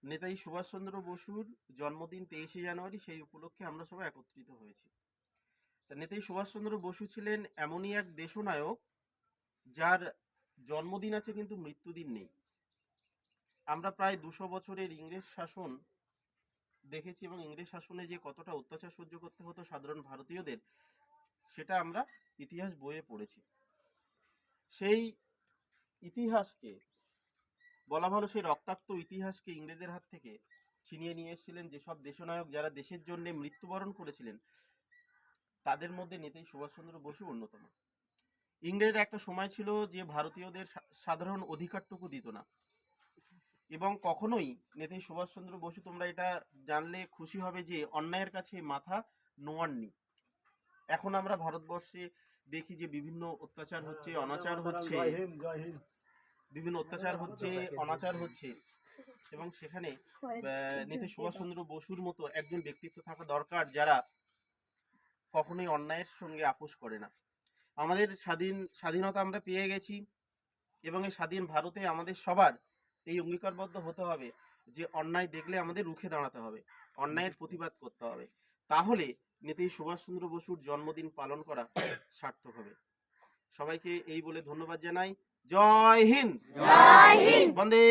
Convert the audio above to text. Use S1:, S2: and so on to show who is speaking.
S1: নেতাজি সুভাষচন্দ্র বসুর জন্মদিন 23শে জানুয়ারি, সেই উপলক্ষে আমরা সবাই একত্রিত হয়েছি। তা নেতাজি সুভাষচন্দ্র বসু ছিলেন এমনই এক দেশনায়ক যার জন্মদিন আছে কিন্তু মৃত্যুদিন নেই। আমরা প্রায় 200 বছরের ইংরেজ শাসন দেখেছি এবং ইংরেজ শাসনে যে কতটা অত্যাচার সহ্য করতে হতো সাধারণ ভারতীয়দের, সেটা আমরা ইতিহাস বইয়ে পড়েছি। সেই ইতিহাসকে বলা ভালো, সেই রক্তাক্ত ইতিহাসকে ইংরেজের হাত থেকে ছিনিয়ে নিয়ে এসেছিলেন যেসব দেশনায়ক যারা দেশের জন্য মৃত্যুবরণ করেছিলেন, তাদের মধ্যে নেতাজি সুভাষচন্দ্র বসু অন্যতম। ইংরেজের একটা সময় ছিল যে ভারতীয়দের সাধারণ অধিকারটুকু দিত না, এবং কখনোই নেতাজি সুভাষচন্দ্র বসু, তোমরা এটা জানলে খুশি হবে যে অন্যায়ের কাছে মাথা নোয়াননি। এখন আমরা ভারতবর্ষে দেখি যে বিভিন্ন অত্যাচার হচ্ছে, অনাচার হচ্ছে, বিভিন্ন অত্যাচার হচ্ছে, অনাচার হচ্ছে, এবং সেখানে নেতাজি সুভাষচন্দ্র বসুর মতো একজন ব্যক্তিত্ব থাকা দরকার যারা কখনোই অন্যায়ের সঙ্গে আপোষ করে না। আমাদের স্বাধীনতা আমরা পেয়ে গেছি, এবং এই স্বাধীন ভারতে আমাদের সবার এই অঙ্গীকারবদ্ধ হতে হবে যে অন্যায় দেখলে আমাদের রুখে দাঁড়াতে হবে, অন্যায়ের প্রতিবাদ করতে হবে। তাহলে নেতাজি সুভাষচন্দ্র বসুর জন্মদিন পালন করা সার্থক হবে। সবাইকে এই বলে ধন্যবাদ জানাই। জয় হিন্দ, জয় হিন্দ, বন্দে।